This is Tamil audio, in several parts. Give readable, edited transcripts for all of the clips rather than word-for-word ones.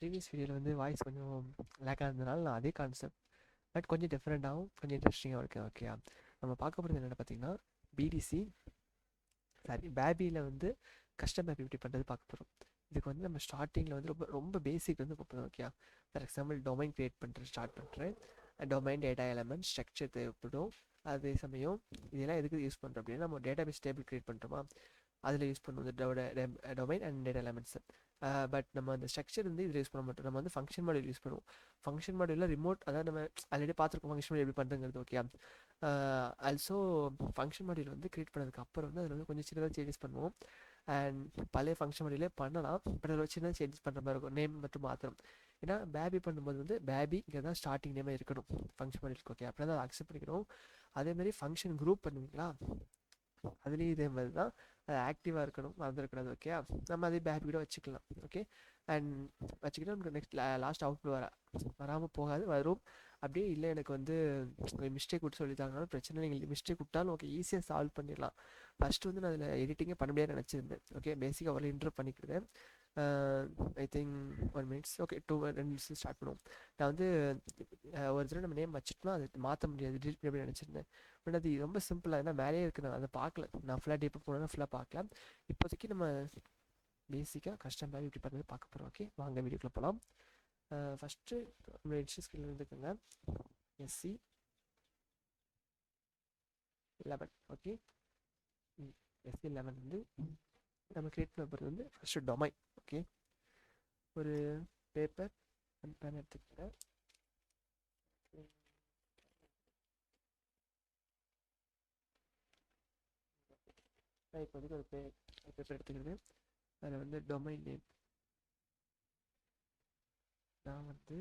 ப்ரீவியஸ் வீடியோவில் வந்து வாய்ஸ் கொஞ்சம் லேக்காக இருந்ததுனால நான் அதே கான்செப்ட் பட் கொஞ்சம் டிஃப்ரெண்ட்டாகவும் கொஞ்சம் இன்ட்ரெஸ்டிங்காகவும் இருக்குது. ஓகே, நம்ம பார்க்க போகிறது என்னென்னு பார்த்தீங்கன்னா பிடிசி பேபியில் வந்து கஸ்டம் பேபி எப்படி பண்ணுறது பார்க்க போகிறோம். இதுக்கு வந்து நம்ம ஸ்டார்டிங்கில் வந்து ரொம்ப ரொம்ப பேசிக் வந்து பார்ப்போம். Okay, for example domain create பண்ணுறேன், ஸ்டார்ட் பண்ணுறேன். டொமைன் டேட்டா எலமெண்ட் ஸ்ட்ரக்சர் தேவைப்படும். அதே சமயம் இதெல்லாம் எதுக்கு யூஸ் பண்ணுறோம் அப்படின்னா நம்ம டேட்டா பேஸ் டேபிள் க்ரியேட் பண்ணுறோமா, அதில் யூஸ் பண்ணுவோம் domain and data elements. But நம்ம அந்த ஸ்ட்ரக்சர் வந்து இதில் யூஸ் பண்ண மாட்டோம். நம்ம வந்து ஃபங்க்ஷன் மாடியூல் யூஸ் பண்ணுவோம். ஃபங்க்ஷன் மாடியூலில் ரிமோட், அதாவது நம்ம ஆல்ரெடி பார்த்துருக்கோம் ஃபங்க்ஷன் மாடியூல் எப்படி பண்ணுறதுங்கிறது. ஓகே, ஆல்சோ ஃபங்க்ஷன் மாடியூல் வந்து க்ரியேட் பண்ணதுக்கு அப்புறம் வந்து அதில் வந்து கொஞ்சம் சின்னதாக சேஞ்சஸ் பண்ணுவோம். அண்ட் பழைய ஃபங்க்ஷன் மாடியூலே பண்ணலாம், பட் அதில் சின்ன சேஞ்சஸ் பண்ணுற மாதிரி இருக்கும். நேம் மட்டும் மாத்திரம். ஏன்னா பேபி பண்ணும்போது வந்து பேபி இங்கே தான் ஸ்டார்டிங் நேமாக இருக்கணும் ஃபங்க்ஷன் மாடியூலுக்கு. ஓகே, அப்படின்னா அதை அக்செப்ட் பண்ணிக்கணும். அதேமாதிரி ஃபங்க்ஷன் குரூப் பண்ணுவீங்களா, அதுலேயும் இதே மாதிரி தான் அது ஆக்டிவாக இருக்கணும், மறந்துடக்கூடாது. ஓகே, நம்ம அதே பேபி கூட வச்சுக்கலாம். ஓகே, அண்ட் வச்சுக்கிட்டு நமக்கு நெக்ஸ்ட் லாஸ்ட் அவுட்புட் வராமல் போகாது, வரும். அப்படியே இல்லை எனக்கு வந்து மிஸ்டேக் விட்டு சொல்லித்தாங்கனாலும் பிரச்சனை இல்லை. நீங்கள் மிஸ்டேக் விட்டாலும் ஓகே, ஈஸியாக சால்வ் பண்ணிடலாம். ஃபஸ்ட்டு வந்து நான் அதில் எடிட்டிங்கே பண்ண முடியாது நினச்சிருந்தேன். ஓகே, பேசிக்காக அவ்வளோ இன்ட்ரோ பண்ணிக்கிறேன். I think 1 minutes. Okay, 2 minutes start பண்ணுவோம். நான் வந்து ஒரு தடவை நம்ம நேம் வச்சுட்டோம்னா அது மாற்ற முடியாது, டிலீட் பண்ணி அப்படி நினச்சிருந்தேன். பட் அது ரொம்ப சிம்பிளாக, ஏன்னா மேலேயே இருக்குது, நான் அதை பார்க்கல. நான் ஃபுல்லாக டீப்பாக போனேன்னா ஃபுல்லாக பார்க்கலாம். இப்போதைக்கு நம்ம பேசிக்காக கஸ்டம் பேபி இப்படி பண்ணுறது பார்க்க போகிறோம். ஓகே, வாங்க வீடியோக்குள்ளே போகலாம். ஃபஸ்ட்டு நம்ம எடிஷன் ஸ்கில் இருந்துக்கோங்க, SC 11. ஓகே, SC 11 வந்து நம்ம கிரியேட் பண்ண போகிறது வந்து ஃபஸ்ட்டு டொமைன். ஓகே, ஒரு பேப்பர் அண்ட் பேன் எடுத்துக்கிட்டேன். நான் இப்போதைக்கு ஒரு பேப்பர் எடுத்துக்கிறேன். அதில் வந்து டொமைன் நேம் நான் வந்து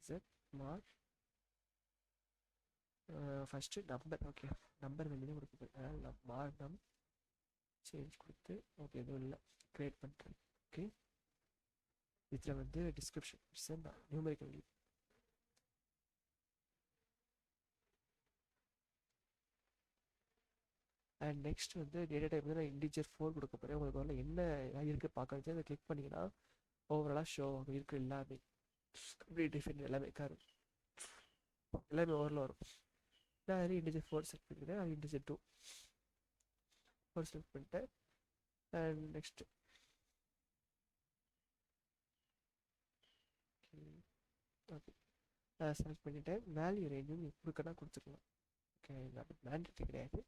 Z mark first number. Okay, number வெளியே கொடுக்க மார்க் சேஞ்ச் கொடுத்து ஓகே எதுவும் இல்லை க்ரியேட் பண்ணுறேன். ஓகே, இதில் வந்து description numerical value. And next வந்து டேட்டா டைப் வந்து நான் இன்டிஜர் 4 கொடுக்க போகிறேன். உங்களுக்கு வரல என்ன இருக்குது பார்க்க வச்சு அதை கிளிக் பண்ணிங்கன்னா ஓவராலாக ஷோ இருக்குது எல்லாமே. இப்படி டிஃபைன் எல்லாமே எல்லாமே ஓவரில் வரும். நான் அது இன்டிஜர் 4 செட் பண்ணிக்கிறேன், அது இன்டிஜர் 2 4 செலக்ட் பண்ணிட்டேன். அண்ட் நெக்ஸ்ட் ஓகே செலக்ட் பண்ணிவிட்டேன். வேல்யூ ரேஞ்சும் நீங்கள் கொடுக்கனா கொடுத்துக்கலாம். ஓகே, அது மேண்டேட்டரி கிடையாது,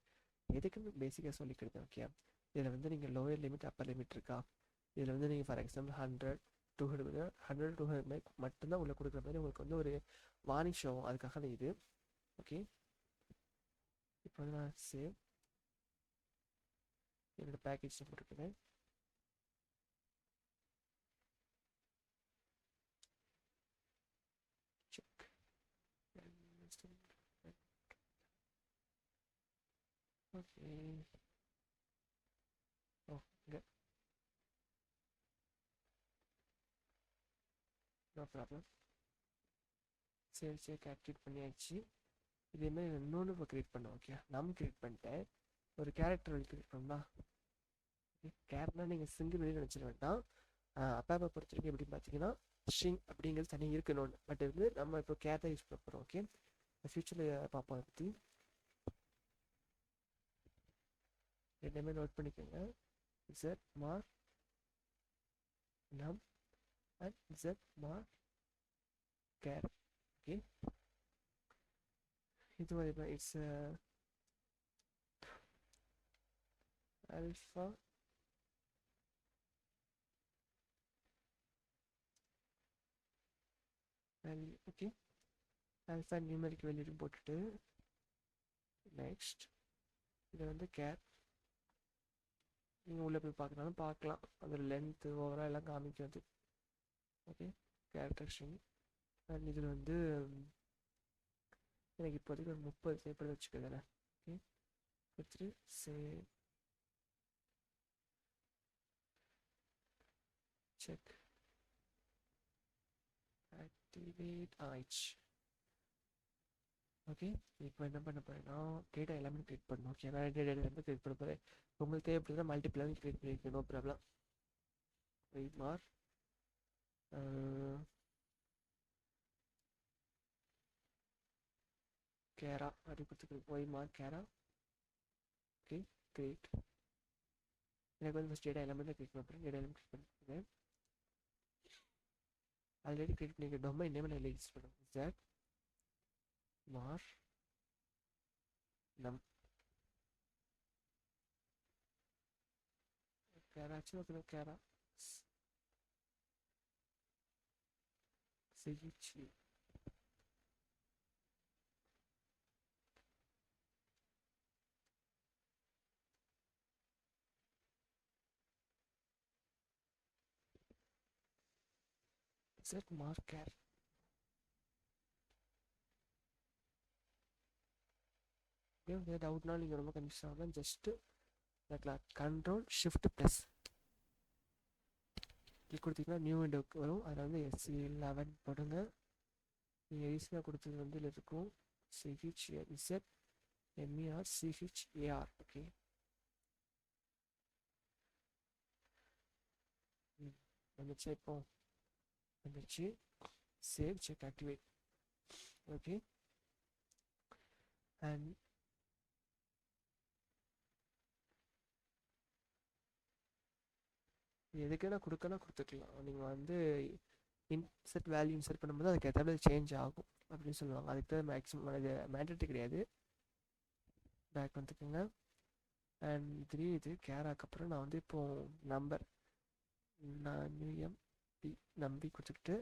எதுக்குன்னு பேசிக்காக சொல்லிக்கிறது. ஓகே, இதில் வந்து நீங்கள் லோயர் லிமிட் அப்பர் லிமிட் இருக்கா, இதில் வந்து நீங்கள் ஃபார் எக்ஸாம்பிள் 100 200 மட்டும்தான் உள்ளே கொடுக்குற மாதிரி உங்களுக்கு வந்து ஒரு வார்னிங் ஷோ, அதுக்காக தான் இது. ஓகே, இப்போ வந்து நான் சேவ் என்னோடய பேக்கேஜ் போட்டுக்கிறேன். செக் ஓகே, ஓ இங்கே நோ ப்ராப்ளம். சரி ஆக்டிவேட் பண்ணியாச்சு. இதேமாதிரி இன்னொன்று இப்போ க்ரியேட் பண்ணோம். ஓகே, நம்ம க்ரியேட் பண்ணிட்டேன். ஒரு கேரக்டர் வழி க்ரியேட் பண்ணலாம். கேரக்டர்னால் நீங்கள் சிங்கிள் வெளியே நினச்சிட வேண்டாம். அப்பா பொறுத்த வரைக்கும் எப்படி பார்த்தீங்கன்னா ஸ்ட்ரிங் அப்படிங்கிறது தனியாக இருக்கணும். பட் வந்து நம்ம இப்போ கேரக்டர் யூஸ் பண்ண போகிறோம். ஓகே, ஃபியூச்சரில் பார்ப்போம் அதை பற்றி. ரெண்டுமே நோட் பண்ணிக்கோங்க, Z மார்க் நம் and Z mark care. Okay, இது மாதிரி it's alpha value. Okay, alpha numeric value போட்டுட்டு நெக்ஸ்ட் இதை வந்து கேர். நீங்கள் உள்ளே போய் பார்க்கனாலும் பார்க்கலாம், அதோட லென்த்து ஓவரால் எல்லாம் காமிக்கிறது. Okay, character string. அண்ட் இதில் வந்து எனக்கு இப்போதைக்கு ஒரு 30 தேவைப்படுது வச்சுக்கிறேன். ஓகே, கொடுத்துட்டு சேவ் செக் ஆக்டிவேட் ஆயிடுச்சு. ஓகே, இப்போ என்ன பண்ண போகிறேன்னா டேட்டா எல்லாமே க்ரியேட் பண்ணணும். ஓகே, நான் டேட்டா எல்லாமே க்ரியேட் பண்ண போகிறேன். உங்களுக்கு தேவைப்படுதுன்னா மல்டிபிள் க்ரியேட் பண்ணியிருக்கேன், நோ ப்ராப்ளம். வெயிட் மார் கேரா அப்படி கொடுத்துருக்கு. ஒய் மார்க் கேரா. Okay, create. எனக்கு வந்து ஃபஸ்ட் டேட்டா எலமெண்ட்டில் கிளிக் பண்ணுறேன். டேட்டா எலமெண்ட் கிளிக் பண்ணிக்கிறேன். ஆல்ரெடி கிரியேட் பண்ணிக்க டொமைன் நேம் நான் யூஸ் பண்ணுறேன். ஜெட் மார் நம் கேரா ஆச்சு. ஓகே, கேரா சிஹெச்இ. செட் மார்க் கேர். இதே டவுட்னா நீங்கள் ரொம்ப கன்ஃபியூஸ் ஆகாமல் just control shift plus click கொடுத்தீங்கன்னா நியூ விண்டோக்கு வரும். அதில் வந்து SC11 போடுங்க. நீங்கள் ஈஸியாக கொடுத்தது வந்து இதில் இருக்கும். CHZMERCHAR. ஓகே, வந்துச்சு. இப்போ வந்துச்சு. Save check activate. Okay, and எதுக்குன்னா கொடுத்துக்கலாம். நீங்கள் வந்து இன்செர்ட் வேல்யூ இன்செர்ட் பண்ணும்போது அதுக்கு ஏற்ற சேஞ்ச் ஆகும் அப்படின்னு சொல்லுவாங்க. அதுக்கு தான் மேக்ஸிமம் இது மேண்டேட்டரி கிடையாது. பேக் வந்துக்குங்க. அண்ட் இது கேராக்கு அப்புறம் நான் வந்து இப்போது நம்பர் நான் நியூஎம்பி நம்பி கொடுத்துக்கிட்டு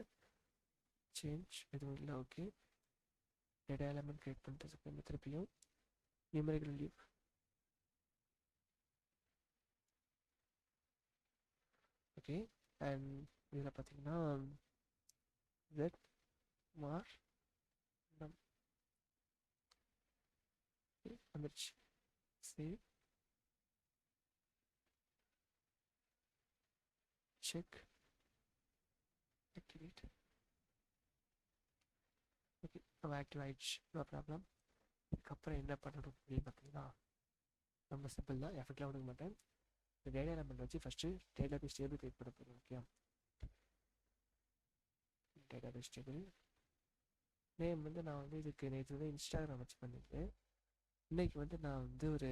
சேஞ்ச் எதுவும் இல்லை. ஓகே, டேட்டா எலமெண்ட் கிரியேட் பண்ணிட்டு திருப்பியும் நியூமரிக்கல் லீவ். ஓகே, அண்ட் இதில் பார்த்தீங்கன்னா ஜெட் மார் நம் வந்துடுச்சு. Save check activate. ஓகே, நம்ம ஆக்டிவ் ஆகிடுச்சு. No problem. இதுக்கப்புறம் என்ன பண்ணணும் அப்படின்னு பார்த்தீங்கன்னா ரொம்ப சிம்பிள் தான். எஃபெக்ட்லாம் கொடுக்க மாட்டேன். இந்த டேட்டா எலமெண்ட் வச்சு ஃபஸ்ட்டு டேட்டாபேஸ் டேபிள் கிரியேட் பண்ண போகிறோம். ஓகே, டேட்டாபேஸ் டேபிள் நேம் வந்து நான் வந்து இதுக்கு நேற்று வந்து இன்ஸ்டாகிராம் வச்சு பண்ணியிருக்கேன். இன்றைக்கி வந்து நான் வந்து ஒரு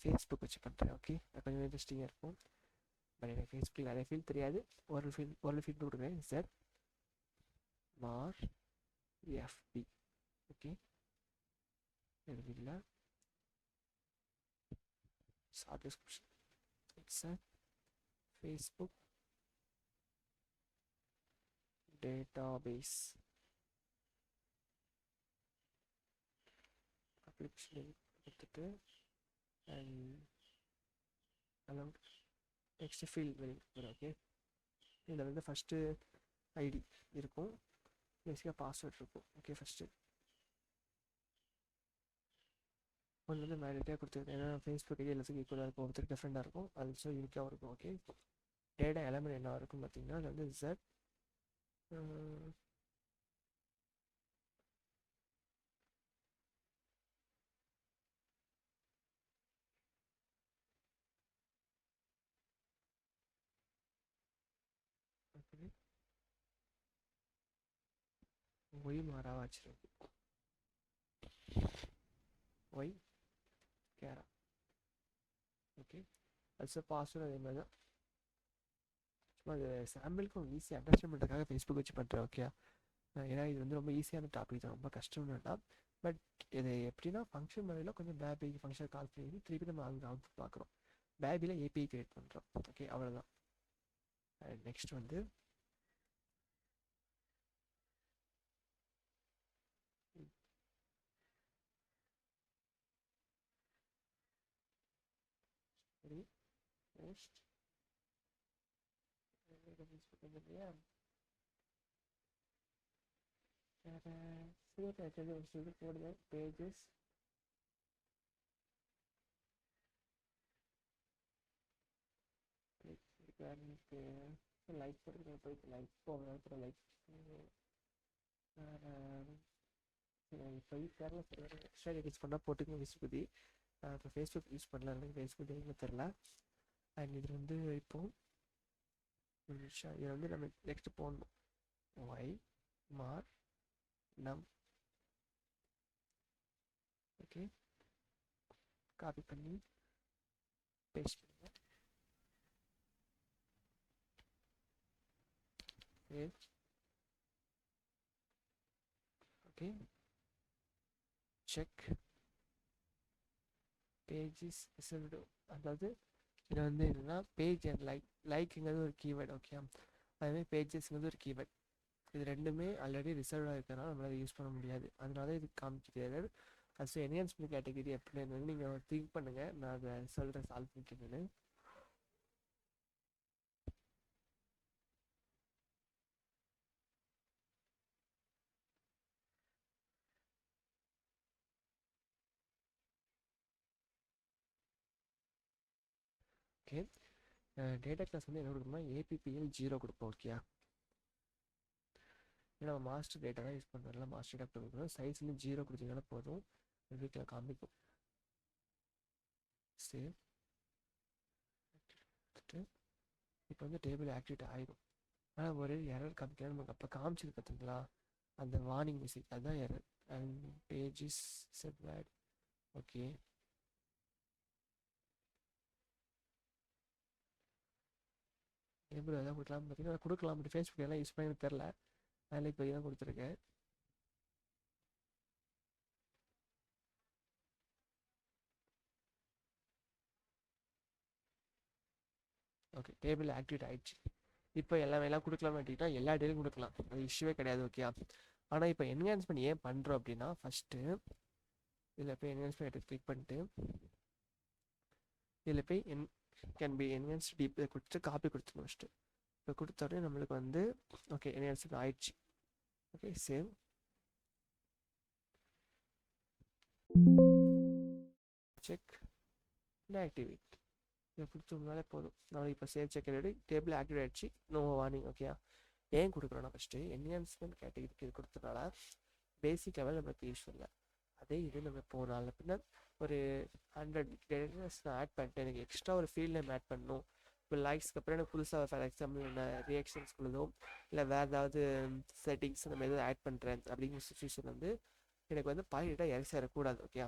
ஃபேஸ்புக் வச்சு பண்ணுறேன். ஓகே, அது கொஞ்சம் இன்ட்ரெஸ்டிங்காக இருக்கும். பட் எனக்கு ஃபேஸ்புக்கில் நிறைய ஃபீல் தெரியாது. ஒரு ஃபீல் கொடுக்குறேன். சார் மார் எஃபி. ஓகே, எழுதிடல. Short description. It's a Facebook database application கொடுத்துட்டு அண்ட் அலவுட் நெக்ஸ்ட் ஃபீல்ட் வரும். ஓகே, இதில் வந்து ஃபஸ்ட்டு ஐடி இருக்கும், பேசிக்காக பாஸ்வேர்ட் இருக்கும். ஓகே, ஃபஸ்ட்டு ஒன்று வந்து மேரிட்டாக கொடுத்துருக்கேன். ஏன்னா ஃபேஸ்புக் ஐடி எல்லாத்துக்கும் ஈக்குவலாக இருக்கும், ஒருத்தர் டிஃப்ரெண்ட்டாக இருக்கும், ஆல்சோ யூனிக்காகவும் இருக்கும். ஓகே, டேட்டா எலமெண்ட் என்ன இருக்குன்னு பார்த்தீங்கன்னா அது வந்து Z ஒய் மாறாக வச்சிருக்கு. ஒய் கேரா. ஓகே, ஆல்சோ பாஸ்வேர்டு அதே மாதிரி தான். சும்மா அது சாம்பிளுக்கும் ஈஸி அண்டர்ஸ்டாண்ட் பண்ணுறதுக்காக ஃபேஸ்புக் வச்சு பண்ணுறேன். ஓகே, ஏன்னா இது வந்து ரொம்ப ஈஸியான டாபிக் தான், ரொம்ப கஷ்டம் வேண்டாம். பட் இது எப்படின்னா ஃபங்க்ஷன் முறையில் கொஞ்சம் பேபி ஃபங்க்ஷன் கால் பண்ணி திருப்பி நம்ம அங்கே அவுட்புட் பார்க்குறோம். பேபியில் ஏபிஐ கிரியேட் பண்ணுறோம். ஓகே, அவ்வளோதான். நெக்ஸ்ட் வந்து போஸ்ட் இல்லையா வேறு போடுங்க. பேஜஸ் எனக்கு லைக் போட்டு போயிட்டு லைக் போகலாம். அப்புறம் லைக் இப்போ கேரளா எக்ஸ்ட்ரா யூஸ் பண்ணால் போட்டுங்க விஸ்பதி. இப்போ ஃபேஸ்புக் யூஸ் பண்ணல, எனக்கு ஃபேஸ்புக் எதுவுமே தெரில. அண்ட் இது வந்து இப்போது ஒரு நிமிஷம், இதை வந்து நம்ம நெக்ஸ்ட் போடணும். ஒய் மார் நம். ஓகே, காப்பி பண்ணி பேஸ்ட் பண்ணுங்க. Save. Okay, check pages result. அதாவது இதில் வந்து என்னென்னா பேஜ் அண்ட் லைக்குங்கிறது ஒரு கீவேர்டு. ஓகே, அதுமாதிரி பேஜஸ்ங்கிறது ஒரு கீவேர்ட். இது ரெண்டுமே ஆல்ரெடி ரிசர்வ்டாக இருக்கிறனால நம்மளால் யூஸ் பண்ண முடியாது. அதனால இது காமிக்கிறது. அது என்ஹான்ஸ்மெண்ட் கேட்டகரி எப்படின்னு நீங்கள் திங்க் பண்ணுங்கள். நான் அதை சொல்கிறேன் சால்வ் பண்ணிக்கிறேன்னு. ஓகே, டேட்டா கிளாஸ் வந்து என்ன கொடுக்கணும்னா ஏபிபிஎல் 0 கொடுப்போம். ஓகே, ஏன்னா நம்ம மாஸ்டர் டேட்டா தான் யூஸ் பண்ணுறதுல மாஸ்டர் டேட்டா கொடுக்கணும். சைஸ் வந்து 0 கொடுத்தீங்கன்னா போதும், வீட்டில் காமிக்கும். சேவ். இப்போ வந்து டேபிள் ஆக்டிவேட் ஆகிடும். ஆனால் ஒரு எரர் காமிக்கலாம். நமக்கு அப்போ காமிச்சது பார்த்தீங்களா அந்த வார்னிங் மெசேஜ், அதுதான் error. And pages set bad. Okay, table எதாவது கொடுக்கலாம் பார்த்தீங்கன்னா கொடுக்கலாம். பட் ஃபேஸ்புக் எல்லாம் யூஸ் பண்ணி தெரில, அதில் இப்போ தான் கொடுத்துருக்கேன். ஓகே, டேபிள் ஆக்டிவேட் ஆகிடுச்சு. இப்போ எல்லாம் கொடுக்கலாம் அப்படின்னா எல்லா டேலையும் கொடுக்கலாம், அது இஷ்யூவே கிடையாது. ஓகே, ஆனால் இப்போ என்ஹான்ஸ்மெண்ட் ஏன் பண்ணுறோம் அப்படின்னா ஃபஸ்ட்டு இதில் போய் என்ஹான்ஸ்மெண்ட் கிளிக் பண்ணிட்டு இதில் போய் கேன் பி என்ஹான்ஸ்ட் டீப் இதை கொடுத்துட்டு காப்பி கொடுத்துருணும் ஃபஸ்ட்டு. இப்போ கொடுத்த உடனே நம்மளுக்கு வந்து ஓகே என்ஹான்ஸ்மெண்ட் ஆயிடுச்சு. Okay, save. Check activate. இதை கொடுத்தோம்னாலே போதும். நான் இப்போ சேவ் செக் ஆகிடு டேபிள் ஆக்டிவேட் ஆகிடுச்சு. No warning. ஓகே, ஏன் கொடுக்குறோன்னா ஃபஸ்ட்டு என்ஹான்ஸ்மெண்ட் கேட்டகரிக்கு இது கொடுத்தனால பேசிக் லெவல் நம்மளுக்கு யூஸ் இல்லை. அதே இது நம்ம இப்போ நாலு பின்ன ஒரு 100 டேட்டாஸ் நான் ஆட் பண்ணிட்டு எனக்கு எக்ஸ்ட்ரா ஒரு ஃபீல்ட் நேம் ஆட் பண்ணணும். இப்போ லைக்ஸ்க்கு அப்புறம் எனக்கு புதுசாக ஃபார் எக்ஸாம்பிள் என்ன ரியாக்ஷன்ஸ்குள்ளதோ இல்லை வேறு ஏதாவது செட்டிங்ஸ் நம்ம எதாவது ஆட் பண்ணுறேன் அப்படிங்கிற சுச்சுவேஷன் வந்து எனக்கு வந்து பாயிட்டாக இறக்கி சேரக்கூடாது. ஓகே,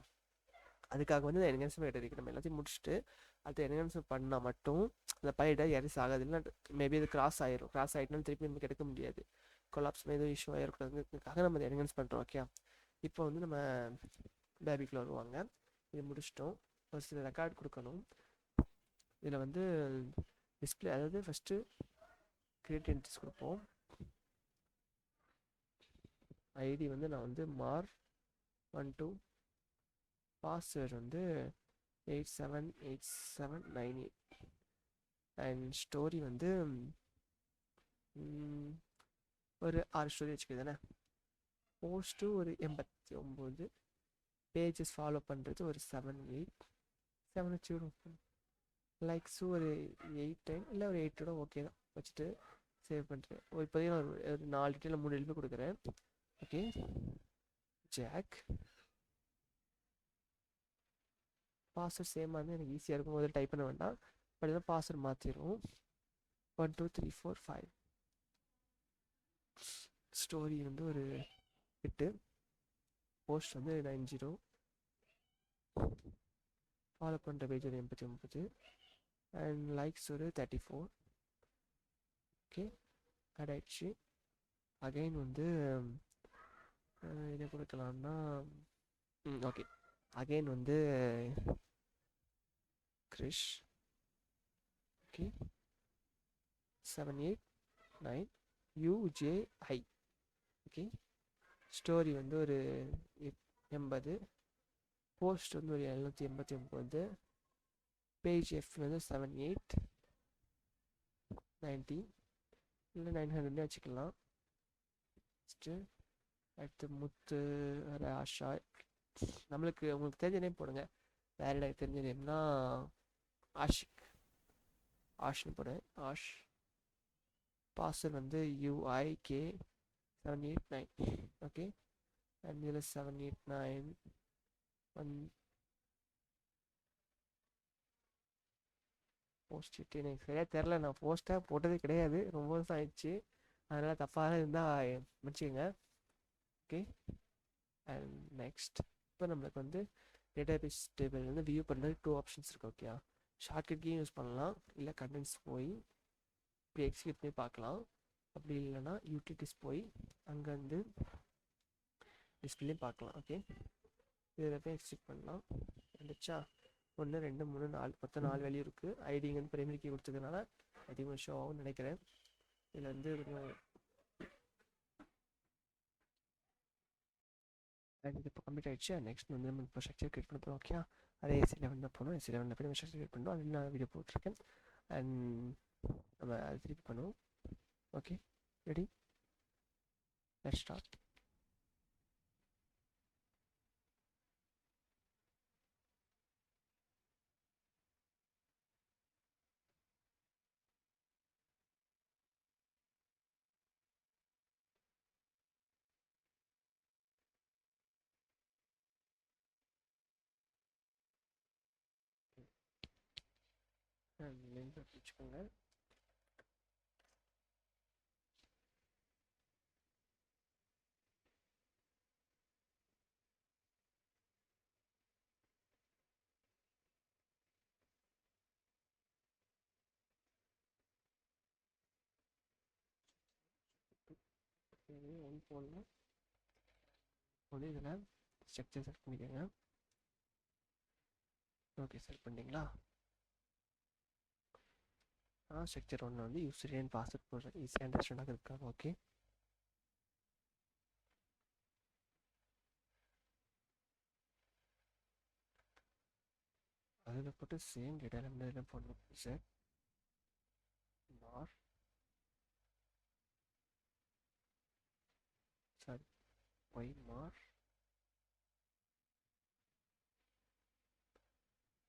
அதுக்காக வந்து என்ஹான்ஸ்மெண்ட் இருக்குது. நம்ம எல்லாத்தையும் முடிச்சுட்டு அது என்ஹான்ஸ்மெண்ட் பண்ணால் மட்டும் அந்த பாயிட்டாக இறக்கி ஆகாது. இல்லைன்னா மேபி அது கிராஸ் ஆயிரும். கிராஸ் ஆகிட்டுனா திருப்பி நமக்கு எடுக்க முடியாது. கொலாப்ஸ் எதுவும் இஷ்யூ ஆகிருக்கூடாதுக்காக நம்ம அதை என்ஹான்ஸ் பண்ணுறோம். ஓகே, இப்போ வந்து நம்ம பேபிக்குள்ள வருவாங்க. இது முடிச்சிட்டோம். ஒரு சில ரெக்கார்ட் கொடுக்கணும். இதில் வந்து டிஸ்பிளே, அதாவது ஃபஸ்ட்டு கிரியேட் என்ட்ரிஸ் கொடுப்போம். ஐடி வந்து நான் வந்து மார் 12, பாஸ்வேர்ட் வந்து 878798 அண்ட் ஸ்டோரி வந்து ஒரு 6 ஸ்டோரி வச்சுக்கிது தானே. போஸ்ட்டு ஒரு 89, பேஜஸ் ஃபாலோ பண்ணுறது ஒரு 7 வச்சுக்கிடும். லைக்ஸும் ஒரு 8 இல்லை ஒரு 8 ஓகே தான் வச்சுட்டு சேவ் பண்ணுறேன். இப்போதைக்கு நான் ஒரு 4 டீட்டெயில் 3 எழுப்பி கொடுக்குறேன். ஓகே, ஜாக் பாஸ்வேர்ட் சேமாக இருந்தால் எனக்கு ஈஸியாக இருக்கும். முதல்ல டைப் பண்ண வேண்டாம். பட் இதான் பாஸ்வேர்ட் மாற்றிடும். 1 2 3 4 5. ஸ்டோரி வந்து ஒரு 8, போஸ்ட் வந்து 90, ஃபாலோ பண்ணுற பேஜ் ஒரு 89 அண்ட் லைக்ஸ் ஒரு 34. ஓகே, ஆட் ஆயிடுச்சு. அகைன் வந்து என்ன கொடுக்கலாம்னா ஓகே அகைன் வந்து கிரிஷ். Okay, 789 UJI. ஓகே, ஸ்டோரி வந்து ஒரு 80, போஸ்ட் வந்து ஒரு 789, பேஜ் எஃப் வந்து 7890 இல்லை 900 வச்சுக்கலாம். ஃபஸ்ட்டு அடுத்து முத்து ஆஷா. நம்மளுக்கு உங்களுக்கு தெரிஞ்ச நேம் போடுங்க. வேறு எனக்கு தெரிஞ்ச நேம்னா ஆஷ்னு போடுறேன். ஆஷ். பாஸ்வேர்ட் வந்து UIK 789. ஓகே, அண்ட் இதில் 789 போஸ்ட் எனக்கு சரியாக தெரில. நான் போஸ்ட்டாக போட்டதே கிடையாது, ரொம்ப வருஷம் ஆயிடுச்சு. அதனால் தப்பாக இருந்தால் மன்னிச்சுக்கோங்க. ஓகே. அண்ட் நெக்ஸ்ட் இப்போ நம்மளுக்கு வந்து டேட்டாபேஸ் டேபிள் வந்து வியூ பண்ணுறது 2 ஆப்ஷன்ஸ் இருக்குது. ஓகே. ஷார்ட்கட் கீயும் யூஸ் பண்ணலாம், இல்லை கண்டென்ட்ஸ் போய் இப்படி எக்ஸிக்யூட் பண்ணி பார்க்கலாம். அப்படி இல்லைன்னா யூட்டிலிட்டிஸ் போய் அங்கேருந்து டிஸ்பிளே பார்க்கலாம். ஓகே. இதில் போய் எக்ஸிக்யூட் பண்ணலாம். வந்துச்சா 1 2 3 4 மொத்தம் 4 வேல்யூ இருக்குது. ஐடிங்க வந்து பிரைமரி கீ கொடுத்ததுனால அதிகமாக ஷோ ஆகும்னு நினைக்கிறேன். இதில் வந்து கொஞ்சம் அண்ட் இது இப்போ கம்ப்ளீட் ஆகிடுச்சு. நெக்ஸ்ட் வந்து நம்ம இப்போ ஸ்ட்ரக்சர் கிரியேட் பண்ண போகிறோம். ஓகே. அதே AC11 போகணும். AC11 போய் நம்ம ஸ்ட்ரக்சர் கிரியேட் பண்ணோம். அது நான் வீடியோ போட்டிருக்கேன். அண்ட் நம்ம அது திருப்பி பண்ணுவோம். Okay. Ready, let's start. Link வச்சுக்கோங்க. ஒன் போடலாம். ஒன்று இதில் ஸ்ட்ரக்சர் செலக்ட் பண்ணிக்கோங்க. ஓகே, செலக்ட் பண்ணிட்டீங்களா? ஸ்ட்ரக்சர் ஒன்று வந்து யூசர் நேம் பாஸ்வேர்ட் போடுறேன், ஈஸியாக அண்டர்ஸ்டாண்ட் ஆகிறதுக்காக. ஓகே. அதில் போட்டு சேம் டேட்டா இதில் போடணும். சார் மார் சாரி ஒய் மார்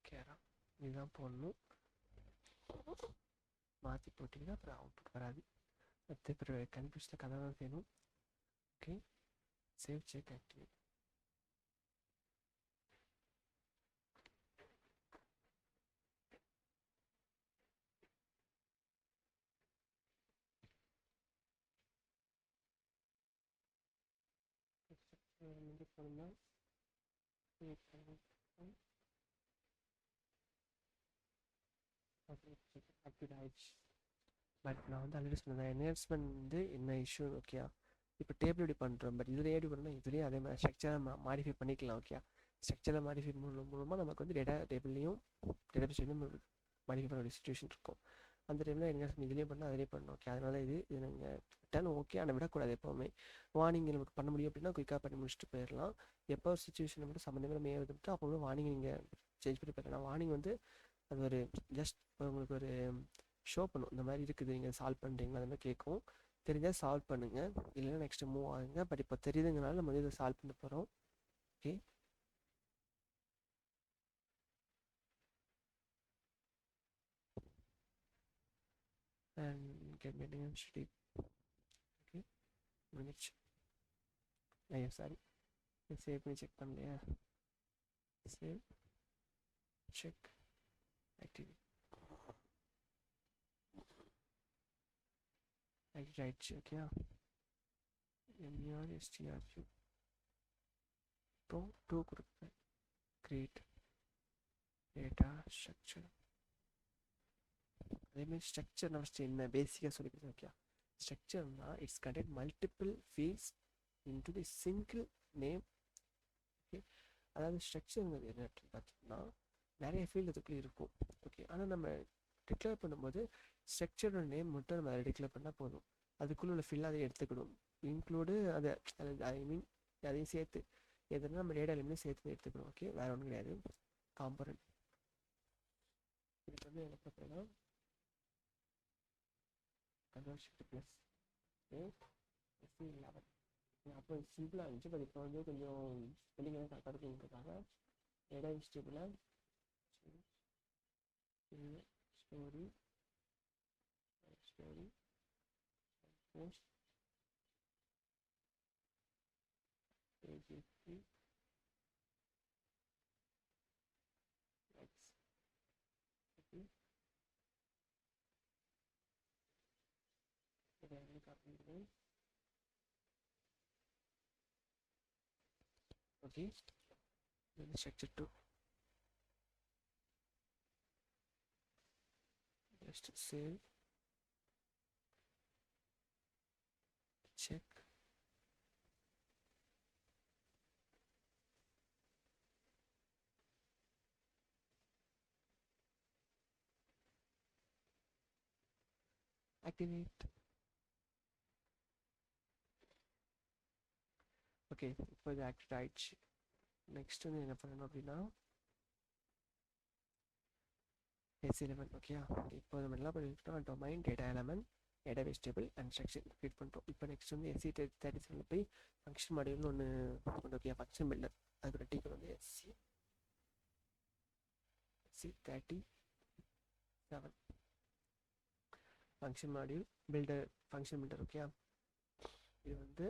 கேரா இதுதான் போடணும். மாற்றி போட்டிங்கன்னா அப்புறம் அவுட்புட் வராது. அடுத்து அப்புறம் கன்ஃபியூஸில் கதை தான் செய்யணும். ஓகே. Save check activate. போனோம்னா ஆக்டிவேட் ஆயிடுச்சு. பட் நான் வந்து ஆல்ரெடி சொன்னேன், என்ஹான்ஸ்மெண்ட் வந்து என்ன இஷ்யூ. ஓகே. இப்போ டேபிள் எப்படி பண்ணுறோம், பட் இதில் எப்படி பண்ணணும், இதுலேயும் அதே மாதிரி ஸ்ட்ரக்சரை மாடிஃபை பண்ணிக்கலாம். ஓகே. ஸ்ட்ரக்சரை மாடிஃபை மூலமாக நமக்கு வந்து டேட்டா டேபிள்லையும் டேட்டாபேஸ் மாடிஃபை பண்ண வேண்டிய சுச்சுவேஷன் இருக்கும். அந்த டைமில் என்ஹான்ஸ்மெண்ட் இதுலேயும் பண்ணால் அதிலே பண்ணணும். ஓகே. அதனால் இது நீங்கள் விட்டாலும் ஓகே, ஆனால் விடக்கூடாது எப்போவுமே. வார்னிங் நமக்கு பண்ண முடியும் அப்படின்னா குயிக்காக பண்ணி முடிச்சுட்டு போயிடலாம். எப்போ ஒரு சுச்சுவேஷன் மட்டும் சம்மந்தமே நம்ம ஏற்பட்டு அப்போ வந்து வார்னிங் நீங்கள் சேஞ்ச் பண்ணி போயிடலாம். வார்னிங் வந்து அது ஒரு ஜஸ்ட் உங்களுக்கு ஒரு ஷோ பண்ணும், இந்த மாதிரி இருக்குது, நீங்கள் சால்வ் பண்ணுறீங்களா அந்த மாதிரி கேட்கும். தெரிஞ்சால் சால்வ் பண்ணுங்கள், இல்லைன்னா நெக்ஸ்ட்டு மூவ் ஆகுங்க. பட் இப்போ தெரியுதுங்கனால நம்ம வந்து இதை சால்வ் பண்ண போகிறோம். Okay. And get meeting step. Okay, முடிஞ்சிச்சு. ஐயோ சாரி, சேவ் பண்ணி செக் பண்ணலையா? சேவ் செக் ஆக்டிவேட் ஆயிடுச்சு. ஓகே. எம்ஆர்எஸ்டிஆர்யூ இப்போ 2 கொடுப்பேன். Create data structure. அதேமாதிரி ஸ்ட்ரக்சர் நான் ஃபஸ்ட்டு என்ன பேசிக்காக சொல்லிக்கிறேன். ஓகே. ஸ்ட்ரக்சர்னா it's connect multiple fields into the single name. Okay. அதாவது ஸ்ட்ரக்சருங்கிறது என்ன அப்படின்னு பார்த்தீங்கன்னா நிறைய ஃபீல்டு அதுக்குள்ளே இருக்கும். ஓகே. ஆனால் நம்ம டிக்ளேர் பண்ணும்போது ஸ்ட்ரக்சரோட நேம் மட்டும் நம்ம அதை டிக்ளேர் பண்ணால் போதும். அதுக்குள்ளே உள்ள ஃபீல்டு அதை எடுத்துக்கணும், இன்க்ளூடு அதை ஐ மீன் அதையும் சேர்த்து எதுனா நம்ம டேட்டா எலிமெண்ட் சேர்த்து எடுத்துக்கணும். ஓகே. வேறு ஒன்றும் கிடையாது. காம்பனன்ட் இதுக்கு வந்து என்ன பண்ணுறேன்னா கண்ட்ரோல் ஷிஃப்ட் ப்ளஸ் SC11. அப்போ சிம்பிளாக இருந்துச்சு, பட் இப்போ வந்து கொஞ்சம் ஸ்பெல்லிங் எல்லாம் கரெக்டாக இருக்குன்றதுக்காக டேட்டா இன்ஸ்டியூட்டில் story post AGP X. Okay. இதை வந்து copy okay, structure 2 just save, check, activate. Okay, இப்போ இது ஆக்டிவேட் ஆயிடுச்சு. நெக்ஸ்ட் வந்து என்ன பண்ணணும் அப்படின்னா எஸ் எலிமெண்ட். ஓகே, இப்போ நம்ம என்ன பண்ணிருக்கோம், domain, data element, database table and structure create பண்ணிட்டோம். இப்போ நெக்ஸ்ட் வந்து எஸ்சி 37 போய் ஃபங்க்ஷன் மாடியூல்னு ஒன்று கொண்டு ஓகே, ஃபங்க்ஷன் பில்டர். அதுக்கு டீக்கர் வந்து S 37 function module builder, function builder. Okay, இது வந்து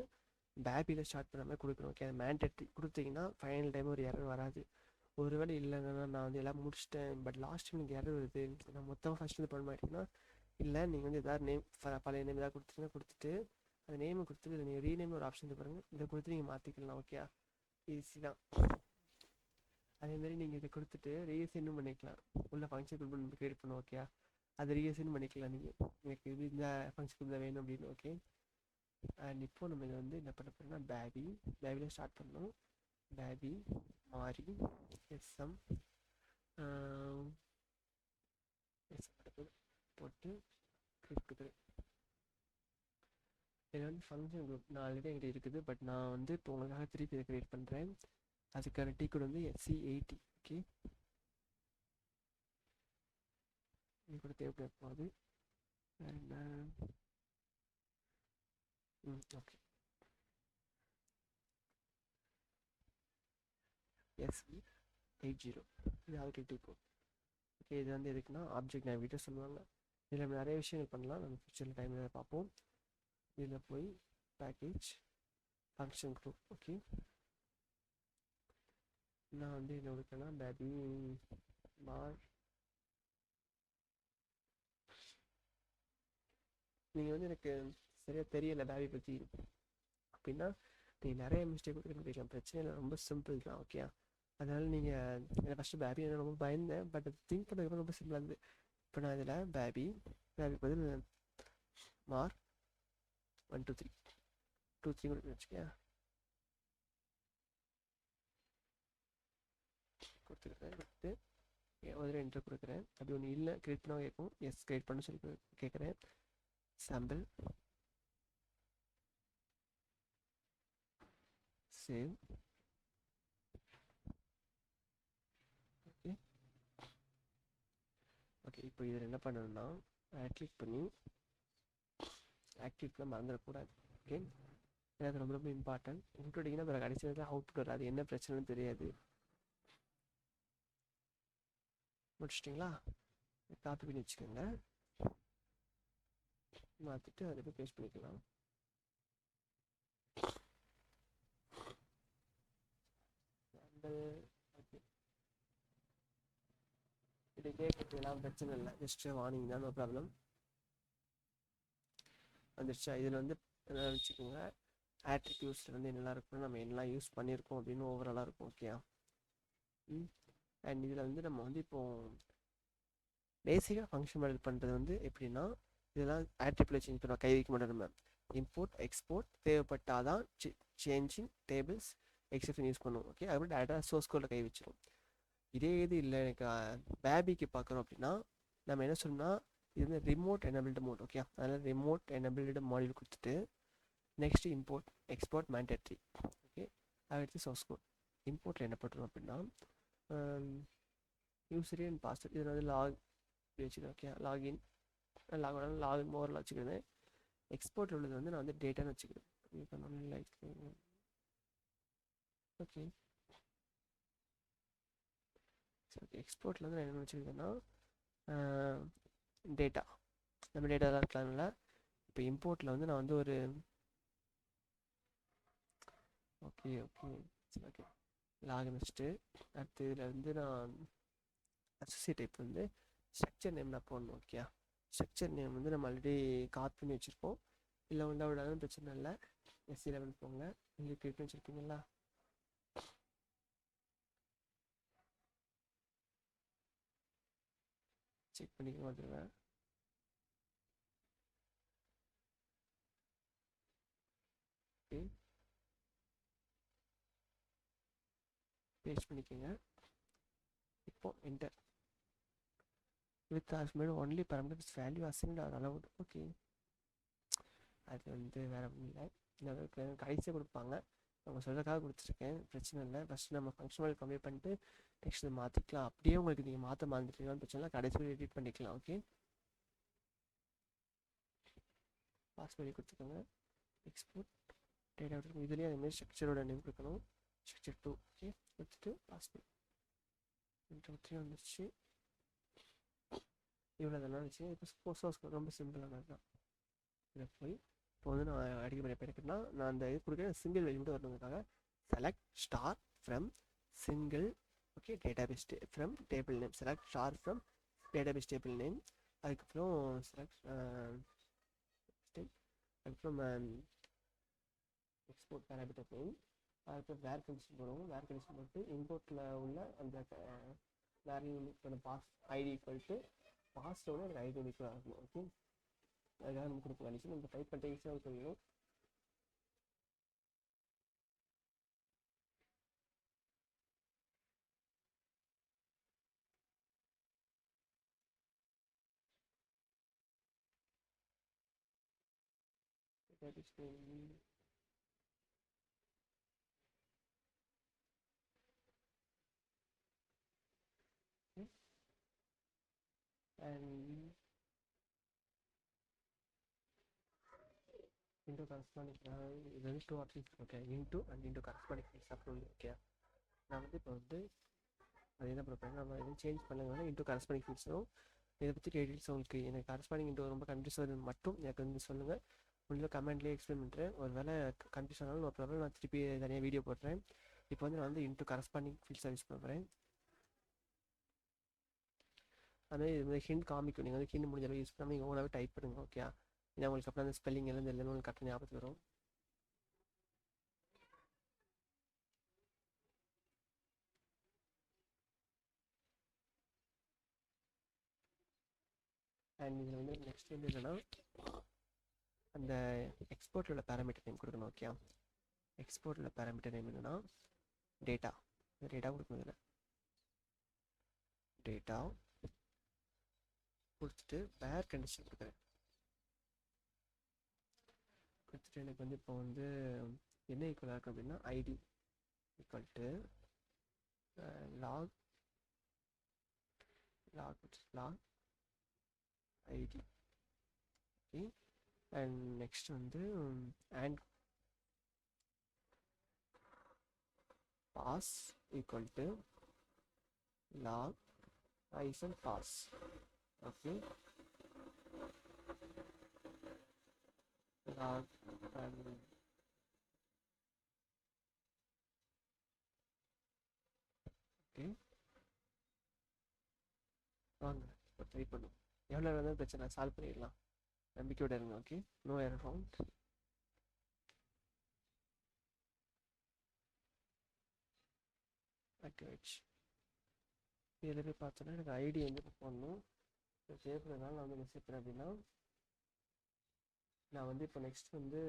பேபியில் ஸ்டார்ட் பண்ண மாதிரி கொடுக்கணும். ஓகே, அது மேண்டேட்ரி கொடுத்தீங்கன்னா ஃபைனல் டைம் ஒரு எரர் வராது. ஒருவேளை இல்லைன்னா நான் வந்து எல்லாம் முடிச்சிட்டேன் பட் லாஸ்ட் டைம் எனக்கு எரர் வருது, நான் மொத்தமாக ஃபஸ்ட் இது பண்ண மாட்டேங்கன்னா இல்லை, நீங்கள் வந்து எதாவது நேம் பழைய நேம் எதாவது கொடுத்தீங்கன்னா கொடுத்துட்டு அந்த நேமை கொடுத்துட்டு நீங்கள் ரீநேம் ஒரு ஆப்ஷன் பாருங்கள், இதை கொடுத்து நீங்கள் மாற்றிக்கலாம். ஓகே, ஈஸி தான். அதேமாரி நீங்கள் இதை கொடுத்துட்டு ரீஅசைனும் பண்ணிக்கலாம். உள்ள ஃபங்க்ஷன் கிரியேட் பண்ணும். ஓகே, அதை ரீஅசைன் பண்ணிக்கலாம். நீங்கள் எனக்கு இது இந்த ஃபங்க்ஷன் தான் வேணும் அப்படின்னு. ஓகே, அண்ட் இப்போ நம்ம இதை வந்து என்ன பண்ண போகிறோம்னா பேபியில் ஸ்டார்ட் பண்ணணும். பேபி மாறி எஸ்எம் போட்டு கிரியேட் கொடுக்குறேன். இதில் வந்து ஃபங்க்ஷன் குரூப் நான் ஆல்ரெடி என்கிட்ட இருக்குது, பட் நான் வந்து இப்போ உங்களுக்காக திருப்பி இதை கிரியேட் பண்ணுறேன். அதுக்கான டீக்கோட் வந்து SC80. ஓகே, இது கூட தேவைப்பட போகுது. வேறு என்ன? ஓகே, SE80 இது அதுக்கு டீக்கோட். ஓகே, இது வந்து எதுக்குன்னா ஆப்ஜெக்ட் நேவிகேட்டர் சொல்லுவாங்க. இதில் நம்ம நிறைய விஷயங்கள் பண்ணலாம், நம்ம ஃபியூச்சரில் டைமில் பார்ப்போம். இதில் போய் பேக்கேஜ் ஃபங்க்ஷன் குரூப். ஓகே, நான் வந்து என்ன கொடுக்கேன்னா பேபி மார். நீங்கள் வந்து எனக்கு சரியாக தெரியலை பேபி பற்றி அப்படின்னா நீங்கள் நிறைய மிஸ்டேக் கொடுத்துருக்கலாம், பிரச்சனை இல்லை, ரொம்ப சிம்பிள் தான். ஓகே, அதனால் நீங்கள் என்னை ஃபஸ்ட்டு பேபி என்ன ரொம்ப பயந்தேன், பட் அது திங்க் பண்ணுறதுக்கு ரொம்ப சிம்பிளாக இருந்தது. இப்போ நான் இதில் பேபி பதில் மார் 1 2 3 2 3 கொடுத்து வச்சுக்கேன், கொடுத்து ஒரு என்ட்ரு கொடுக்குறேன். அப்படி ஒன்று இல்லை கிரியேட் பண்ண கேட்கும், எஸ் கிரியேட் பண்ண சொல்லி கேட்குறேன். Sample save. ஓகே, ஓகே, இப்போ இதில் என்ன பண்ணணும்னா கிளிக் பண்ணி ஆக்டிவ்லாம் மறந்துடக்கூடாது. ஓகே, எனக்கு ரொம்ப ரொம்ப இம்பார்ட்டன்ட். விட்டுட்டிங்கன்னா பிறகு கடைசி நேரத்தில் அவுட்புட் வராது, என்ன பிரச்சனைன்னு தெரியாது. முடிச்சிட்டிங்களா? காப்பி பண்ணி வச்சுக்கோங்க, மாற்றிட்டு அதில் போய் பேஸ்ட் பண்ணிக்கலாம். ஓகே, இது கேட்கறதுலாம் பிரச்சனை இல்லை, ஜஸ்ட் வார்னிங் தான், நோ ப்ராப்ளம். வந்துருச்சா? இதில் வந்து என்ன வச்சுக்கோங்க, ஆட்ரிபியூட்ஸில் வந்து என்னெல்லாம் இருக்குன்னு நம்ம என்னெல்லாம் யூஸ் பண்ணியிருக்கோம் அப்படின்னு ஓவராலாக இருக்கும். ஓகே, அண்ட் இதில் வந்து நம்ம வந்து இப்போது பேசிக்காக ஃபங்க்ஷன் மாடல் பண்ணுறது வந்து எப்படின்னா, இதெல்லாம் ஆட்ரிபியூட்டில் சேஞ்ச் பண்ணுவோம், கை வைக்க மாட்டோம். நம்ம இம்போர்ட் எக்ஸ்போர்ட் தேவைப்பட்டால் தான் சேஞ்சிங் டேபிள்ஸ் எக்ஸப்ஷன் யூஸ் பண்ணுவோம். ஓகே, அதுக்கப்புறம் டேட்டா சோர்ஸ் கோடில் கை வச்சிடும். இதே இது இல்லை எனக்கு பேபிக்கு பார்க்குறோம் அப்படின்னா நம்ம என்ன சொல்லணும்னா இது வந்து ரிமோட் எனபிள்டு மோட். ஓகே, அதனால் ரிமோட் எனபிள்டு மாடியூல் கொடுத்துட்டு next import export mandatory. Okay, அதை எடுத்து சோர்ஸ் கோட் இம்போர்ட்டில் என்ன பண்ணுறோம் அப்படின்னா யூசர் அண்ட் பாஸ்வேர்ட் இதில் வந்து லாக் வச்சுக்கிறேன். ஓகே, லாகின் லாகின் மோரில் வச்சுக்கிறேன். எக்ஸ்போர்ட் உள்ளது வந்து நான் வந்து டேட்டான்னு வச்சுக்கிறேன். லைக் ஓகே, சரி, எக்ஸ்போர்ட்டில் வந்து நான் என்ன வச்சுருக்கேன்னா டேட்டா, நம்ம டேட்டா தான் இருக்கலாம்ல. இப்போ இம்போர்ட்டில் வந்து நான் வந்து ஒரு ஓகே ஓகே சரி ஓகே லாகின் வச்சுட்டு அடுத்து இதில் வந்து நான் அசோசியேட் டைப் வந்து ஸ்ட்ரக்சர் நேம் நான் போடணும். ஓகே, ஸ்ட்ரக்சர் நேம் வந்து நம்ம ஆல்ரெடி காப்பி பண்ணி வச்சுருப்போம். இல்லை உண்டா விடாதுன்னு பிரச்சனை இல்லை. எஸ்சி லெவல் போங்க. இங்கே கிளிக் வச்சுருக்கீங்களா? செக் பண்ணிக்க வந்துடுவேன். ஓகே, பேஸ்ட் பண்ணிக்கோங்க. இப்போ enter. With as made only parameters value assigned are allowed. Okay, அது வந்து வேறு ஒன்றும் இல்லை. இந்த கடைசியாக கொடுப்பாங்க. அவங்க சொல்கிறதுக்காக கொடுத்துருக்கேன், பிரச்சனை இல்லை. ஃபஸ்ட்டு நம்ம ஃபங்க்ஷனல் கம்மி பண்ணிட்டு நெக்ஸ்ட் மாற்றிக்கலாம். அப்படியே உங்களுக்கு நீங்கள் மாற்ற மறந்துட்டீங்கன்னு பிரச்சனை இல்லை, கடைசியில் எடிட் பண்ணிக்கலாம். ஓகே, பாஸ்வேர்டு கொடுத்துக்கோங்க. எக்ஸ்போர்ட் டேட்டா கொடுக்கணும். இதுலேயே அதேமாதிரி ஸ்ட்ரக்சரோட நேம் கொடுக்கணும். ஸ்ட்ரக்சர் 2. ஓகே, கொடுத்துட்டு பாஸ்வேர்டு இன்ட்ரோ 3 வந்துருச்சு. இவ்வளோ தானே வச்சு. இப்போ சோர்ஸ் ரொம்ப சிம்பிளானது தான். இதை போய் இப்போ வந்து நான் அடிக்க பண்ணி எடுக்கிறேன்னா நான் அந்த இது கொடுக்குற சிங்கிள் வேல்யூ மட்டும் வரணுங்கிறதுக்காக select star from single. Okay, database from table name. Select star from database table name. அதுக்கப்புறம் செலக்ட் அதுக்கப்புறம் எக்ஸ்போர்ட் பேராமீட்டர் நேம். அதுக்கப்புறம் வேர் கண்டிஷன் போடுவோம். வேர் கண்டிஷன் போட்டு இம்போர்ட்டில் உள்ள அந்த வேர் யூனிக்கான பாஸ் ஐடி ஈக்குவல் டு பாஸோட எனக்கு ஐடி யூனிக்காக இருக்கணும். ஓகே, அதுக்காக நம்ம கொடுக்க கண்டிஷன் நம்ம டைப் பண்ணிட்டு ஈஸியாக தெரியும். and into corresponding இது வந்து 2 options. Okay, into and into corresponding fields அப்படின்னு. ஓகே, நான் வந்து இப்போ வந்து அது என்ன பண்ணுறேன், நம்ம எதுவும் சேஞ்ச் பண்ணுங்க. into corresponding fields வரும். இதை பற்றி டீட்டெயில்ஸ் உங்களுக்கு எனக்கு கரஸ்பாண்டிங் into ரொம்ப கன்ஃபியூஸ் வருது மட்டும் எனக்கு வந்து சொல்லுங்கள். உள்ள கமெண்ட்லேயே எக்ஸ்பிளைன் பண்ணுறேன். ஒரு வேளை கன்ஃபியூஸ் ஆனாலும் ஒரு ப்ராப்ளம் நான் திருப்பி தனியாக வீடியோ போடுறேன். இப்போ வந்து நான் வந்து into corresponding fields யூஸ் பண்ணுறேன். அதுமாதிரி இது மாதிரி ஹிண்ட் காமிக்கும். நீங்கள் வந்து ஹிண்ட் முடிஞ்ச அளவு யூஸ் பண்ணாமல் நீங்கள் ஓனாகவே டைப் பண்ணுங்க. ஓகே, ஏன்னா உங்களுக்கு அப்புறம் அந்த ஸ்பெல்லிங் எல்லாம் இல்லைன்னு உங்களுக்கு கரெக்டாக ஞாபகத்துக்கு வரும். அண்ட் இதில் வந்து நெக்ஸ்ட் வந்து என்னென்னா அந்த எக்ஸ்போர்ட்டில் உள்ள பேராமீட்டர் நேம் கொடுக்கணும். ஓகே, எக்ஸ்போர்ட்டில் உள்ள பேராமீட்டர் நேம் என்னென்னா டேட்டா. டேட்டா கொடுக்கணும். இதில் டேட்டா கொடுத்துட்டு வேர் கண்டிஷன் கொடுக்குறேன். கொடுத்துட்டு எனக்கு வந்து இப்போ வந்து என்ன ஈக்குவலாக இருக்குது அப்படின்னா ID equal to log ID. Okay, and next வந்து and pass equal to log ஐசன் pass. Okay, log and okay வாங்க இப்போ ட்ரை பண்ணும். எவ்வளோ வேணாலும் பிரச்சனை சால்வ் பண்ணிடலாம். நம்பிக்கையோட இருங்க. Okay, no error found. Activates. இதில் போய் பார்த்தோன்னா எனக்கு ஐடி வந்து போடணும். இப்போ சேர்ப்புறதுனால நான் வந்து என்ன சேர்ப்பேன் அப்படின்னா நான் வந்து இப்போ நெக்ஸ்ட் வந்து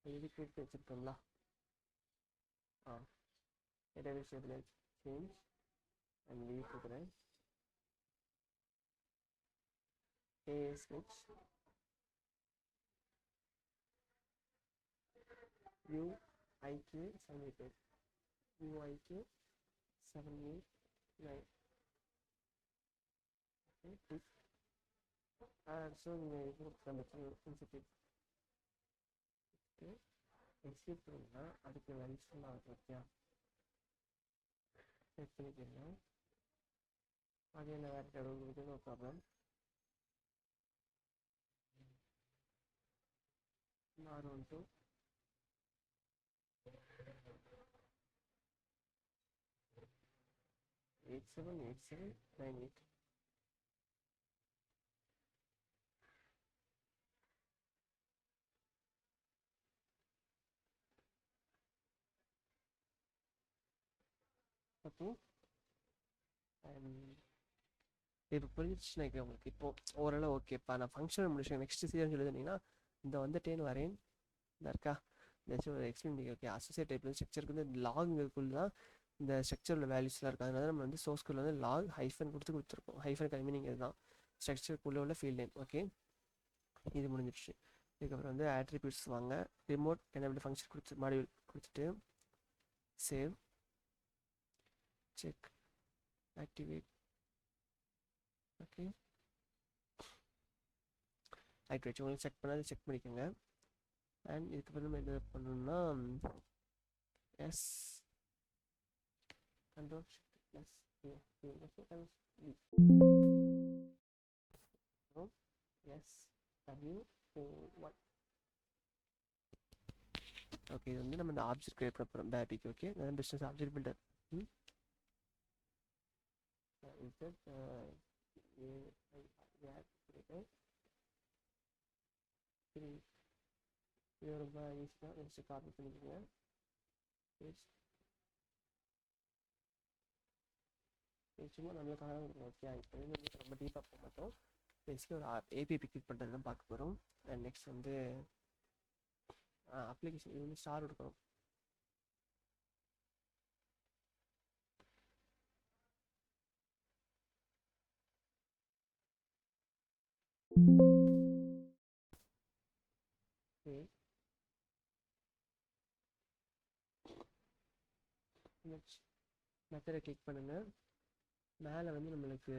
ஐடி கொடுத்து வச்சுருக்கோம்ல. Database table change and leave கொடுக்குறேன். ASH UIK 788 UIK 789. Okay, so நீங்கள் இது கொடுத்து ஓகே எக்ஸிட் பண்ணிங்கன்னா அதுக்கு லைஃப்லாம் ஆகுது. ஓகே, செக் பண்ணிக்கிறீங்க. அது என்ன வேறு கடவுள் no problem. R12 878798. Okay. And இப்போ புரிஞ்சிச்சுன்னா உங்களுக்கு இப்போ ஓரளவு ஓகேப்பா நான் ஃபங்க்ஷன் முடிச்சேன் நெக்ஸ்ட் சீரியஸ் எழுதுனீங்கன்னா இந்த வந்துட்டேன்னு வரேன் இந்த இருக்கா இந்த ஒரு எக்ஸ்பிளைன் பண்ணி ஓகே அசோசியேட் டைப் ஸ்ட்ரக்சருக்கு வந்து லாகுக்குள்ள தான் இந்த ஸ்ட்ரக்சரில் வேல்யூஸ்லாம் இருக்குது அதனால நம்ம வந்து சோர்ஸ் கோடில் வந்து லாக் ஹைஃபன் கொடுத்துருக்கோம் ஹைஃபன் மீனிங் இதுதான் ஸ்ட்ரக்சருக்குள்ளே உள்ள ஃபீல்ட் நேம் ஓகே இது முடிஞ்சிடுச்சு. இதுக்கப்புறம் வந்து ஆட்ரிபியூட்ஸ் வாங்க ரிமோட் எனேபிள் ஃபங்க்ஷன் கொடுத்து மாடியூல் கொடுத்துட்டு save check activate okay activate உங்களுக்கு செக் பண்ணாது செக் பண்ணிக்கோங்க. அண்ட் இதுக்கப்புறம் நம்ம என்ன பண்ணணும்னா S control plus S W one okay இது வந்து நம்ம இந்த ஆப்ஜெக்ட் கிரியேட் பண்ண போகிறோம் பேபிக்கு ஓகே நான் பிஸ்னஸ் ஆப்ஜெக்ட் பில்டர் இது ரொம்ப ஈஸியாக நெக்ஸ்ட்டு காப்பி பண்ணிக்கோங்க சும்மா நம்மளுக்காக ஓகே இப்போ வந்து ரொம்ப டீப்பாக போக மாட்டோம் பேசிக்காக ஒரு ஏபிஐ கிளிக் பண்ணுறது தான் பார்க்க போகிறோம். அண்ட் நெக்ஸ்ட் வந்து அப்ளிகேஷன் இது வந்து ஸ்டார் கொடுக்கணும் மெத்தடை கிளிக் பண்ணுங்கள். மேலே வந்து நம்மளுக்கு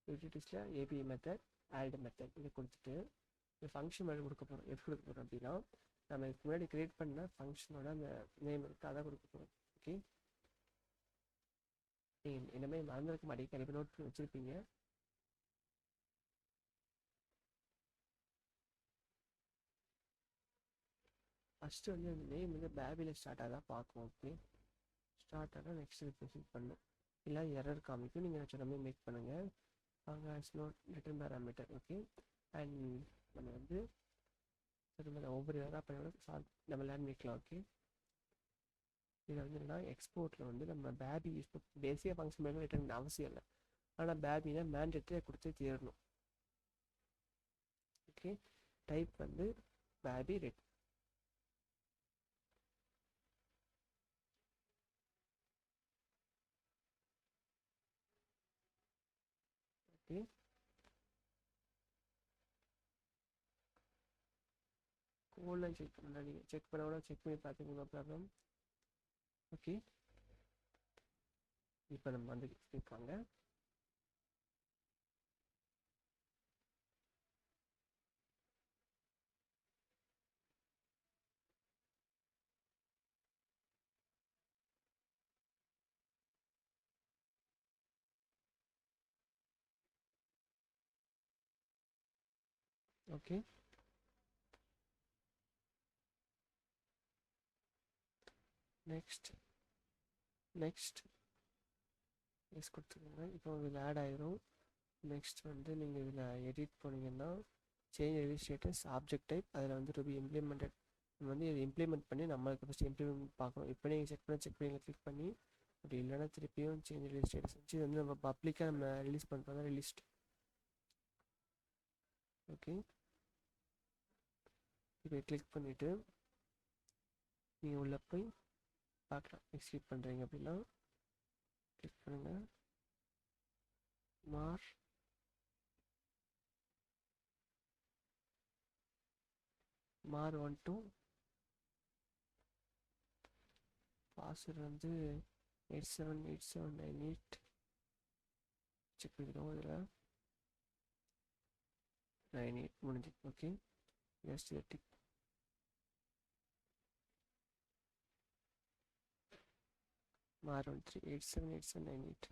யூட்டிலிட்டிஸில் ஏபிஐ மெத்தட் ஆட் மெத்தட் இதை கொடுத்துட்டு இந்த ஃபங்க்ஷன் மேலே கொடுக்க போகிறோம் எப்படி கொடுக்க போகிறோம் அப்படின்னா நம்ம இதுக்கு முன்னாடி க்ரியேட் பண்ண ஃபங்க்ஷனோட அந்த நேம் இருக்குது அதை கொடுக்க போகிறோம் ஓகே. இனிமேல் மறந்துருக்க மாட்டேங்க கண்டிப்பாக நோட் பண்ணி வச்சுருப்பீங்க. ஃபஸ்ட்டு வந்து அந்த நேம் வந்து பேபியில் ஸ்டார்ட் ஆகதான் பார்க்கும் ஓகே. ஸ்டார்ட் ஆனால் நெக்ஸ்ட் ரிப்ரசென்ட் பண்ணும் இல்லை எரர் காமிக்கும் நீங்கள் சொன்ன மாதிரி மேக் பண்ணுங்கள். அங்கே it's not return parameter okay. And நம்ம வந்து ஒவ்வொரு எரராக பண்ணி சால்வ் நம்ம லேர்ன் பண்ணிக்கலாம் ஓகே. இதில் வந்து என்னன்னா எக்ஸ்போர்ட்டில் வந்து நம்ம பேபி யூஸ் பேசிக்காக ஃபங்க்ஷன் மேலே ரிட்டர்ன் அவசியம் இல்லை ஆனால் பேபினா மேண்டேட்டரி கொடுத்து தீரணும் ஓகே. டைப் வந்து பேபி ரெட் ஓகே. கோல்லாம் செக் பண்ணலாம் நீங்கள் செக் பண்ண கூட செக் பண்ணி பார்த்துக்கோங்க ப்ராப்ளம் ஓகே. இப்போ நம்ம வந்து இருக்காங்க ஓகே. நெக்ஸ்ட் எஸ் கொடுத்துக்கோங்க. இப்போ இதில் ஆட் ஆயிரும். நெக்ஸ்ட் வந்து நீங்கள் இதில் எடிட் போனீங்கன்னா change edit status object type அதில் வந்து டு பி இம்ப்ளிமெண்டட் நம்ம வந்து இதை இம்ப்ளிமெண்ட் பண்ணி நம்மளுக்கு ஃபஸ்ட்டு இம்ப்ளிமெண்ட் பார்க்கணும். இப்போ நீங்கள் செக் பண்ணி கிளிக் பண்ணி அப்படி இல்லைன்னா திருப்பியும் சேஞ்ச் எடிட் ஸ்டேட்டஸ் வச்சு இது வந்து நம்ம பப்ளிக்காக நம்ம ரிலீஸ் பண்ணுறோம் ரிலீஸ்ட் ஓகே. இப்போ கிளிக் பண்ணிவிட்டு நீங்கள் உள்ளே போய் பார்க்கலாம் எக்ஸிக்யூட் பண்ணுறீங்க அப்படின்னா கிளிக் பண்ணுங்கள் மார் 1 பாஸ்வேர்டு வந்து 878798 செக் பண்ணிக்கிறோம். இதில் 98 முடிஞ்சு ஓகே. ஜஸ்ட் டிக் மார் 13 878798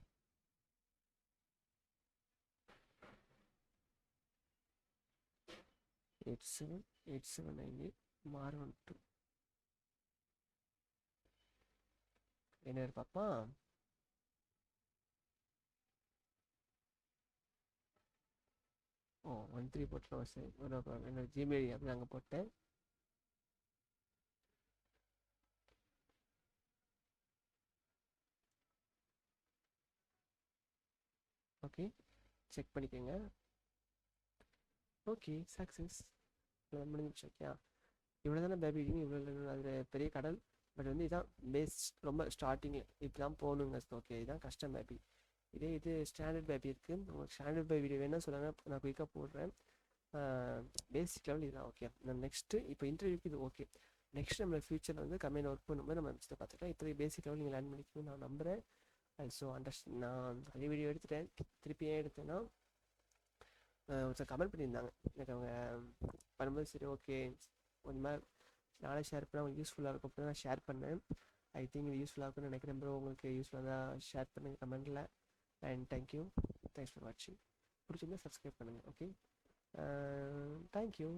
878798 மார் 12 என்ன பாப்பா ஓ 13 போட்டோம் சரி என்னோட ஜிமெயில் அப்படி அங்கே போட்டேன். ஓகே, செக் பண்ணிக்கோங்க. ஓகே, சக்ஸஸ் முடிஞ்சிச்சு. ஓகே, இவ்வளோ தானே பேபி, இவ்வளோ அதில் பெரிய கடல். பட் வந்து இதான் பேஸ், ரொம்ப ஸ்டார்டிங்கில் இப்படி தான் போகணுங்க. ஓகே, இதுதான் கஷ்டம் பேபி. இது ஸ்டாண்டர்ட் பேபி இருக்குது. உங்களுக்கு ஸ்டாண்டர்ட் பேபி வீடியோ வேணும்னு சொல்லுங்கள், நான் குயிக்காக போடுறேன். பேசிக் லெவல் இதுதான். ஓகே, நான் நெக்ஸ்ட்டு இப்போ இன்டர்வியூக்கு இது ஓகே. நெக்ஸ்ட் நம்ம ஃபியூச்சரில் வந்து கம்பெனியில் ஒர்க் பண்ணும்போது நம்ம நெக்ஸ்ட்டு பார்த்துக்கலாம். இப்போ பேசிக் லெவல் நீங்கள் லேர்ன் பண்ணிக்கணும்னு நான் நம்புகிறேன். ஸோ நான் நிறைய வீடியோ எடுத்துட்டேன். திருப்பி ஏன் எடுத்தேன்னா, ஒருத்தர் கமெண்ட் பண்ணியிருந்தாங்க எனக்கு, அவங்க பண்ணும்போது சரி ஓகே கொஞ்சமாக நானே ஷேர் பண்ணால் உங்களுக்கு யூஸ்ஃபுல்லாக இருக்கும் அப்படின்னு நான் ஷேர் பண்ணேன். ஐ திங்க் இது யூஸ்ஃபுல்லாக இருக்கும்னு நினைக்கிறேன் ப்ரோ. உங்களுக்கு யூஸ்ஃபுல்லாக தான் ஷேர் பண்ணுங்கள் கமெண்ட்டில். அண்ட் தேங்க்யூ, தேங்க்ஸ் ஃபார் வாட்சிங். பிடிச்சிருந்தா சப்ஸ்கிரைப் பண்ணுங்கள். Okay, thank you.